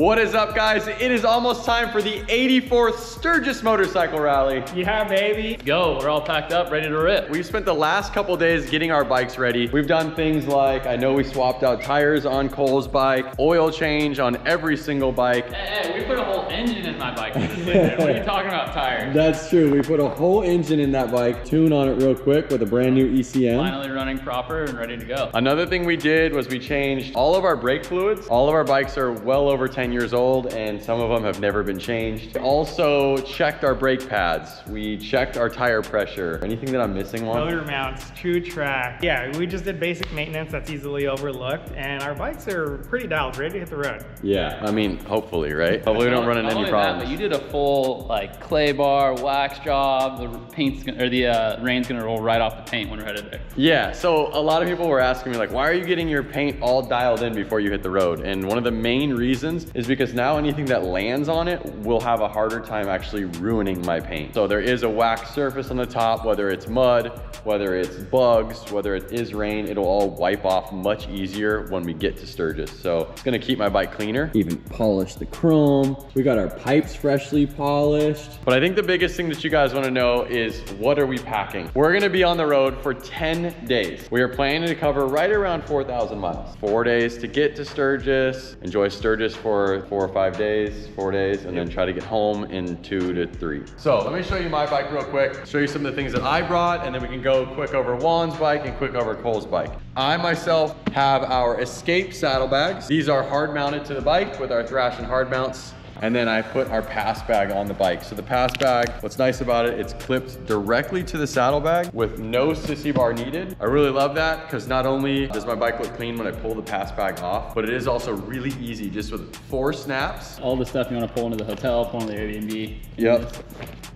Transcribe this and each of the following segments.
What is up, guys? It is almost time for the 84th Sturgis Motorcycle Rally. Yeah, baby. Go, we're all packed up, ready to rip. We've spent the last couple days getting our bikes ready. We've done things like, I know we swapped out tires on Cole's bike, oil change on every single bike. Hey, we put a whole engine in my bike for this weekend. What are you talking about, tires? That's true. We put a whole engine in that bike, tune on it real quick with a brand new ECM. Finally running proper and ready to go. Another thing we did was we changed all of our brake fluids. All of our bikes are well over 10 years old and some of them have never been changed. We also checked our brake pads. We checked our tire pressure. Anything that I'm missing on? Motor mounts, true track. Yeah, we just did basic maintenance that's easily overlooked, and our bikes are pretty dialed, ready to hit the road. Yeah, I mean, hopefully, right? Hopefully we don't run into any problems. But you did a full like clay bar, wax job. The paint's gonna, or the rain's gonna roll right off the paint when we're headed there. Yeah, so a lot of people were asking me like, why are you getting your paint all dialed in before you hit the road? And one of the main reasons is because now anything that lands on it will have a harder time actually ruining my paint. So there is a wax surface on the top, whether it's mud, whether it's bugs, whether it is rain, it'll all wipe off much easier when we get to Sturgis. So it's gonna keep my bike cleaner. Even polish the chrome. We got our pipes freshly polished. But I think the biggest thing that you guys wanna know is, what are we packing? We're gonna be on the road for 10 days. We are planning to cover right around 4,000 miles. 4 days to get to Sturgis, enjoy Sturgis for 4 or 5 days, 4 days, and then try to get home in 2 to 3. So let me show you my bike real quick, show you some of the things that I brought, and then we can go quick over Juan's bike and quick over Cole's bike. I myself have our Escape saddlebags. These are hard mounted to the bike with our Thrashin hard mounts. And then I put our pass bag on the bike. So the pass bag, what's nice about it, it's clipped directly to the saddlebag with no sissy bar needed. I really love that because not only does my bike look clean when I pull the pass bag off, but it is also really easy just with 4 snaps. All the stuff you want to pull into the hotel, pull into the Airbnb. Yep.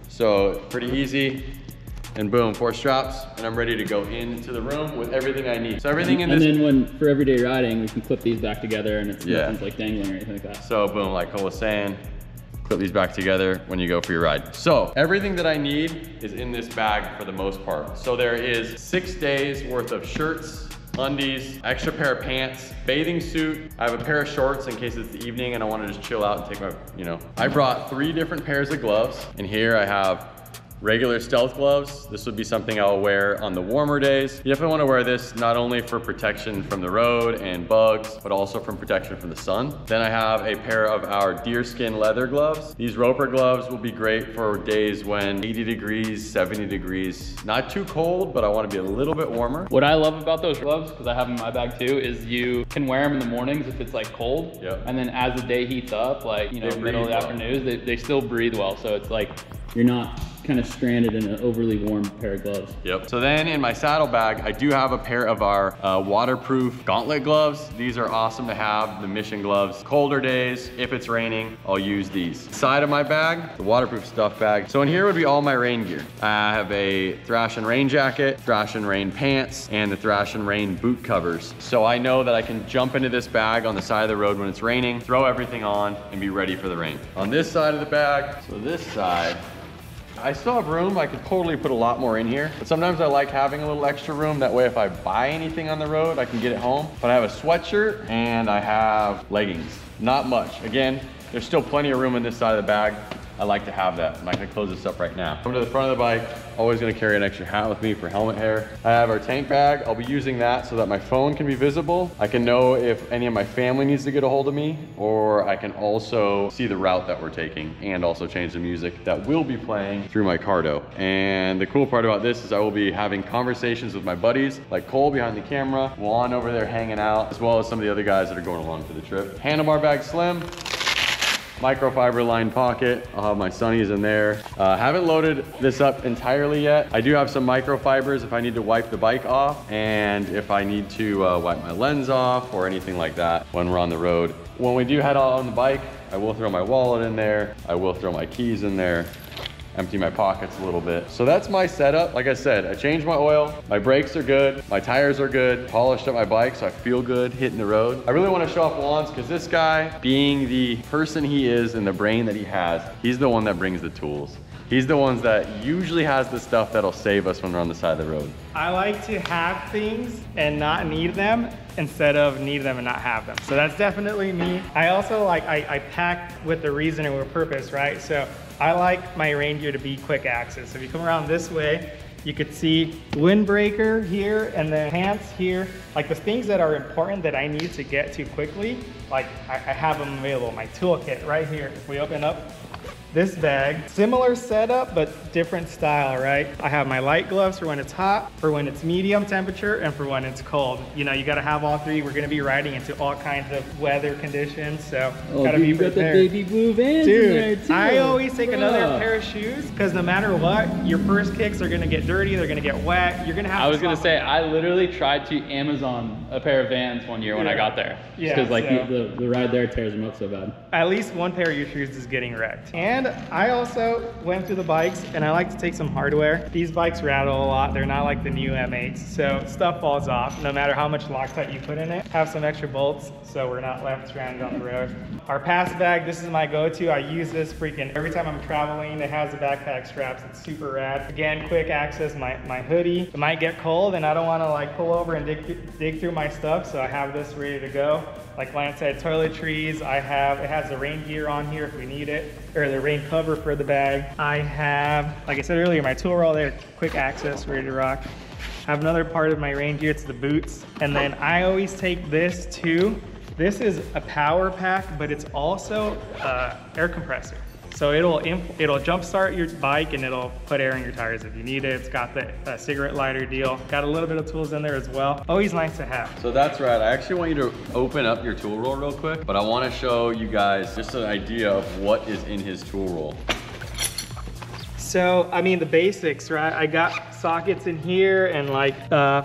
So pretty easy. And boom, 4 straps, and I'm ready to go into the room with everything I need. So everything in this. And then for everyday riding, we can clip these back together and it's nothing's like dangling or anything like that. So boom, like Cole was saying, clip these back together when you go for your ride. So everything that I need is in this bag for the most part. So there is 6 days worth of shirts, undies, extra pair of pants, bathing suit. I have a pair of shorts in case it's the evening and I want to just chill out and take my, I brought 3 different pairs of gloves. And here I have regular stealth gloves. This would be something I'll wear on the warmer days. You definitely want to wear this not only for protection from the road and bugs, but also from protection from the sun. Then I have a pair of our deerskin leather gloves. These roper gloves will be great for days when 80 degrees, 70 degrees, not too cold, but I want to be a little bit warmer. What I love about those gloves, because I have them in my bag too, is you can wear them in the mornings if it's like cold. Yep. And then as the day heats up, like, middle of the afternoon, they still breathe well. So it's like, you're not kind of stranded in an overly warm pair of gloves. Yep. So then in my saddlebag, I do have a pair of our waterproof gauntlet gloves. These are awesome to have, the mission gloves. Colder days, if it's raining, I'll use these. Side of my bag, the waterproof stuff bag. So in here would be all my rain gear. I have a Thrashin rain jacket, Thrashin rain pants, and the Thrashin rain boot covers. So I know that I can jump into this bag on the side of the road when it's raining, throw everything on, and be ready for the rain. On this side of the bag, so this side, I still have room. I could totally put a lot more in here, but sometimes I like having a little extra room. That way if I buy anything on the road, I can get it home. But I have a sweatshirt and I have leggings. Not much. Again, there's still plenty of room in this side of the bag. I like to have that. I'm not gonna close this up right now. Come to the front of the bike. Always gonna carry an extra hat with me for helmet hair. I have our tank bag. I'll be using that so that my phone can be visible. I can know if any of my family needs to get a hold of me, or I can also see the route that we're taking and also change the music that will be playing through my Cardo. And the cool part about this is I will be having conversations with my buddies, like Cole behind the camera, Juan over there hanging out, as well as some of the other guys that are going along for the trip. Handlebar bag slim. Microfiber lined pocket. I'll have my sunnies in there. Haven't loaded this up entirely yet. I do have some microfibers if I need to wipe the bike off and if I need to wipe my lens off or anything like that when we're on the road. When we do head out on the bike, I will throw my wallet in there. I will throw my keys in there. Empty my pockets a little bit. So that's my setup. Like I said, I changed my oil, my brakes are good, my tires are good, polished up my bike so I feel good hitting the road. I really want to show off Juan's because this guy, being the person he is and the brain that he has, he's the one that brings the tools. He's the ones that usually has the stuff that'll save us when we're on the side of the road. I like to have things and not need them instead of need them and not have them. So that's definitely me. I also like, I pack with a reason and with a purpose, right? So I like my rain gear to be quick access. So if you come around this way, you could see windbreaker here and then pants here. Like the things that are important that I need to get to quickly, like I have them available. My toolkit right here. If we open up this bag, similar setup, but different style, right? I have my light gloves for when it's hot, for when it's medium temperature, and for when it's cold. You know, you gotta have all three. We're gonna be riding into all kinds of weather conditions, so gotta be prepared. Got the baby blue Vans in there too. I always take another pair of shoes, because no matter what, your first kicks are gonna get dirty, they're gonna get wet, you're gonna have to. I was gonna say, I literally tried to Amazon a pair of Vans one year when I got there. Just because like the ride there tears them up so bad. At least one pair of your shoes is getting wrecked. And I also went through the bikes, and I like to take some hardware. These bikes rattle a lot. They're not like the new M8s, so stuff falls off no matter how much Loctite you put in it. Have some extra bolts so we're not left stranded on the road. Our pass bag, this is my go-to. I use this freaking every time I'm traveling. It has the backpack straps. It's super rad. Again, quick access. My hoodie. It might get cold, and I don't want to like pull over and dig through my stuff, so I have this ready to go. Like Lance said, toiletries. It has the rain gear on here if we need it, or the rain cover for the bag. I have, like I said earlier, my tool roll there, quick access, ready to rock. I have another part of my rain gear, it's the boots. And then I always take this too. This is a power pack, but it's also air compressor. So it'll jump start your bike and it'll put air in your tires if you need it. It's got the cigarette lighter deal. Got a little bit of tools in there as well. Always nice to have. So that's right. I actually want you to open up your tool roll real quick, but I want to show you guys just an idea of what is in his tool roll. So, I mean, the basics, right? I got sockets in here and like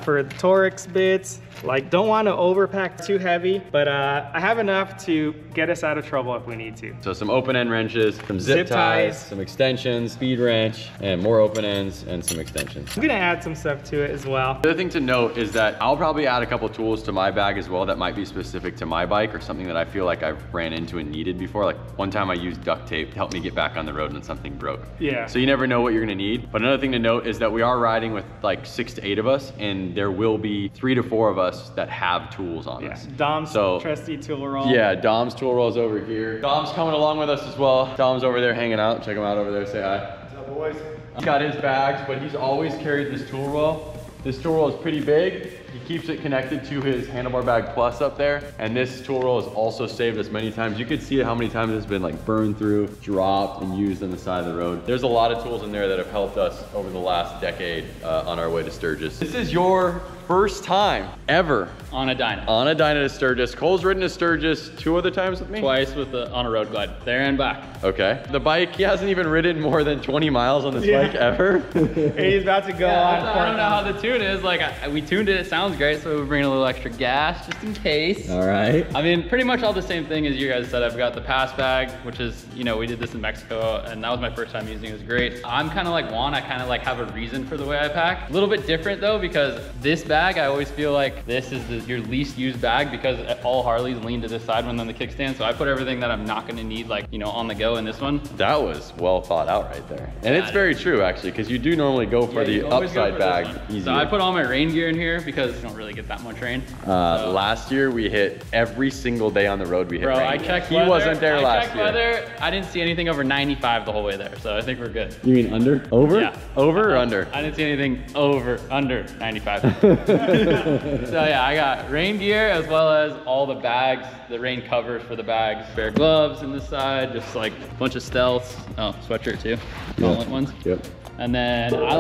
for the Torx bits. Like, don't want to overpack too heavy, but I have enough to get us out of trouble if we need to. So some open end wrenches, some zip ties, some extensions, speed wrench, and more open ends and some extensions. I'm gonna add some stuff to it as well. The other thing to note is that I'll probably add a couple tools to my bag as well that might be specific to my bike or something that I feel like I've ran into and needed before. Like one time I used duct tape to help me get back on the road when something broke. Yeah. So you never know what you're gonna need. But another thing to note is that we are riding with like 6 to 8 of us, and there will be 3 to 4 of us that have tools on us. Dom's trusty tool roll. Yeah, Dom's tool roll is over here. Dom's coming along with us as well. Dom's over there hanging out. Check him out over there, say hi. What's up, boys? He's got his bags, but he's always carried this tool roll. This tool roll is pretty big. He keeps it connected to his handlebar bag plus up there. And this tool roll has also saved us many times. You could see how many times it's been like burned through, dropped, and used on the side of the road. There's a lot of tools in there that have helped us over the last decade on our way to Sturgis. This is your first time ever on a Dyna. On a Dyna to Sturgis. Cole's ridden to Sturgis 2 other times with me? Twice with on a road glide, there and back. Okay. The bike, he hasn't even ridden more than 20 miles on this bike ever. He's about to go on. I don't know how the tune is. Like we tuned it, it sounds great, so we're bringing a little extra gas just in case. All right. I mean, pretty much all the same thing as you guys said. I've got the pass bag, which is, you know, we did this in Mexico, and that was my first time using it. It was great. I'm kind of like Juan. I kind of like have a reason for the way I pack. A little bit different though, because this bag, I always feel like this is your least used bag because all Harleys lean to this side when on the kickstand. So I put everything that I'm not going to need, like, you know, on the go in this one. That was well thought out right there. And it's very true actually, because you do normally go for the upside bag easier. So I put all my rain gear in here because you don't really get that much rain. Last year we hit every single day on the road. We hit rain. I checked He wasn't there last year. Weather. I didn't see anything over 95 the whole way there, so I think we're good. You mean under? Over? Yeah. Over or under? I didn't see anything under 95. So yeah, I got rain gear as well as all the bags, the rain covers for the bags, spare gloves in this side, just like a bunch of stealths. Oh, sweatshirt too, gauntlet ones. Yep. And then I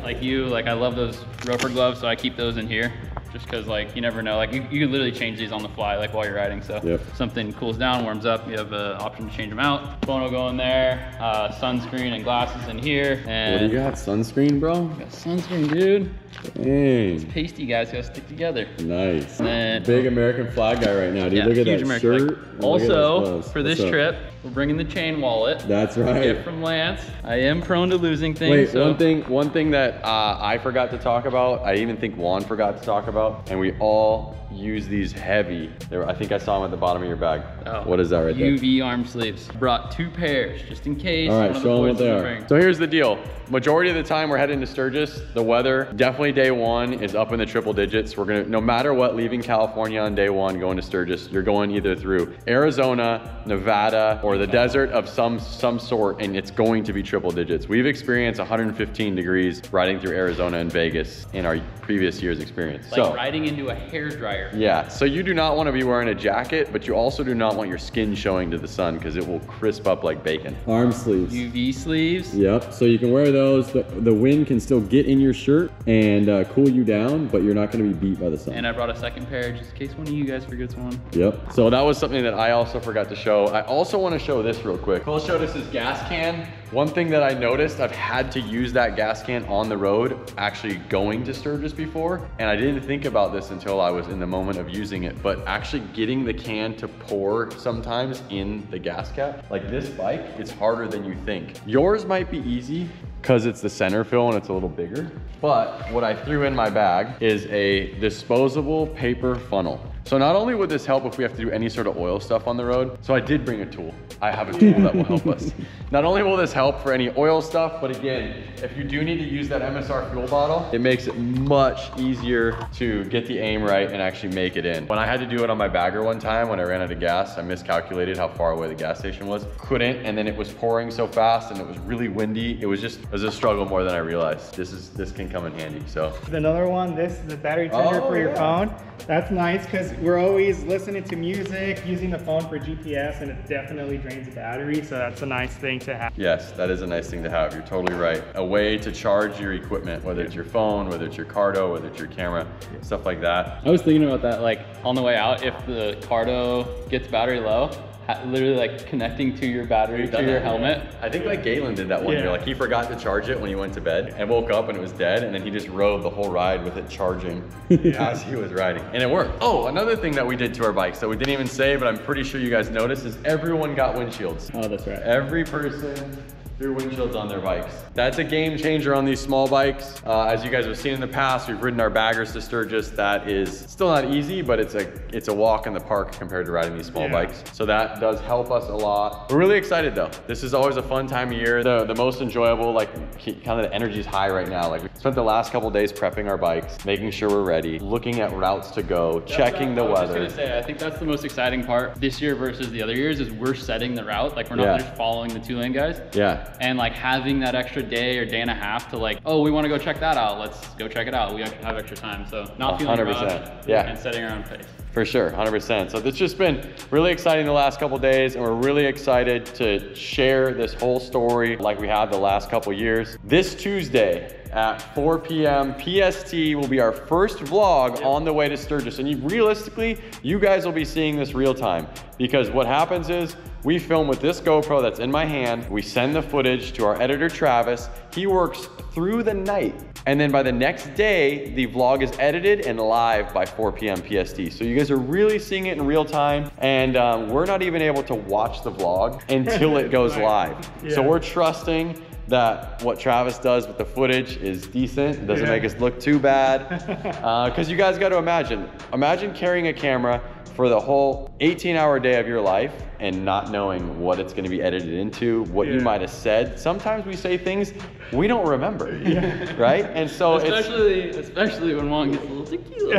like you, I love those roper gloves, so I keep those in here. Just because, like, you never know. Like, you can literally change these on the fly, like, while you're riding. So if something cools down, warms up, you have an option to change them out. Phone will go in there. Sunscreen and glasses in here. And what do you got? Sunscreen, bro? Got sunscreen, dude. Dang. It's pasty, guys. Gotta stick together. Nice. And then, big American flag guy right now, dude. Look at that American shirt. Also, for this trip, We're bringing the chain wallet. That's right. Gift from Lance. I am prone to losing things. Wait, one thing that I forgot to talk about, I even think Juan forgot to talk about, and we all use these heavy. I think I saw them at the bottom of your bag. Oh, what is that right there? UV arm sleeves. Brought 2 pairs just in case. All right, show them what they are. So here's the deal. Majority of the time we're heading to Sturgis, the weather, definitely day one is up in the triple digits. We're gonna, no matter what, leaving California on day one, going to Sturgis, you're going either through Arizona, Nevada, or the desert of some sort, and it's going to be triple digits. We've experienced 115 degrees riding through Arizona and Vegas in our previous year's experience. Like riding into a hairdryer. Yeah, so you do not want to be wearing a jacket, but you also do not want your skin showing to the sun because it will crisp up like bacon. Arm sleeves. UV sleeves. Yep, so you can wear those. The wind can still get in your shirt and cool you down, but you're not going to be beat by the sun. And I brought a second pair just in case one of you guys forgets one. Yep, so that was something that I also forgot to show. I also want to show this real quick. Cole showed us his gas can. One thing that I noticed, I've had to use that gas can on the road, actually going to Sturgis before, and I didn't think about this until I was in the moment of using it, but actually getting the can to pour sometimes in the gas cap. Like this bike, it's harder than you think. Yours might be easy because it's the center fill and it's a little bigger, but what I threw in my bag is a disposable paper funnel. So not only would this help if we have to do any sort of oil stuff on the road, so I did bring a tool. I have a tool that will help us. Not only will this help for any oil stuff, but again, if you do need to use that MSR fuel bottle, it makes it much easier to get the aim right and actually make it in. When I had to do it on my bagger one time, when I ran out of gas, I miscalculated how far away the gas station was. Couldn't, and then it was pouring so fast and it was really windy. It was a struggle more than I realized. This can come in handy, so. Another one, this is the battery charger for your phone. That's nice because we're always listening to music, using the phone for GPS, and it definitely drains the battery, so that's a nice thing to have. Yes, that is a nice thing to have. You're totally right. A way to charge your equipment, whether it's your phone, whether it's your Cardo, whether it's your camera, stuff like that. I was thinking about that, like on the way out, if the Cardo gets battery low, literally like connecting to your battery to your helmet. I think like Galen did that one year. Like he forgot to charge it when he went to bed and woke up and it was dead, and then he just rode the whole ride with it charging as he was riding, and it worked. Oh, another thing that we did to our bikes that we didn't even say, but I'm pretty sure you guys noticed, is everyone got windshields. Oh, that's right. Every person threw windshields on their bikes. That's a game changer on these small bikes. As you guys have seen in the past, we've ridden our baggers to Sturgis. That is still not easy, but it's a walk in the park compared to riding these small bikes. So that does help us a lot. We're really excited though. This is always a fun time of year. The most enjoyable, like kind of the energy's high right now. Like we spent the last couple days prepping our bikes, making sure we're ready, looking at routes to go, checking the weather. I was just gonna say, I think that's the most exciting part this year versus the other years, is we're setting the route. Like we're not just following the 2-lane guys. Yeah. And like having that extra day or day and a half to like, oh, we want to go check that out. Let's go check it out. We have extra time. So not feeling 100%. rushed, Yeah. and setting our own pace. For sure, 100%. So it's just been really exciting the last couple days, and we're really excited to share this whole story like we have the last couple years. This Tuesday at 4 p.m. PST will be our first vlog on the way to Sturgis. And realistically, you guys will be seeing this real time, because what happens is we film with this GoPro that's in my hand. We send the footage to our editor, Travis. He works through the night. And then by the next day, the vlog is edited and live by 4 p.m. PST. So you guys are really seeing it in real time. And we're not even able to watch the vlog until it goes live. So we're trusting that what Travis does with the footage is decent. It doesn't make us look too bad. Because you guys got to imagine carrying a camera for the whole 18-hour day of your life and not knowing what it's going to be edited into, what you might have said. Sometimes we say things we don't remember, right? And so especially when Juan gets a little tequila.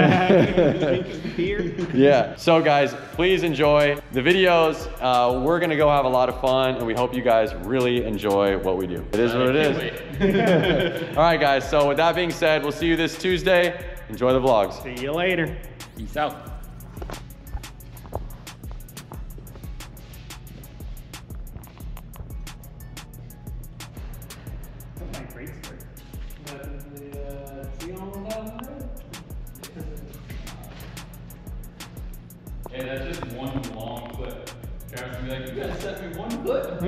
Yeah. So guys, please enjoy the videos. We're going to go have a lot of fun, and we hope you guys really enjoy what we do. It is what it is. All right, guys. So with that being said, we'll see you this Tuesday. Enjoy the vlogs. See you later. Peace out. Hey, that's just one long clip. Travis will be like, you guys set me one foot.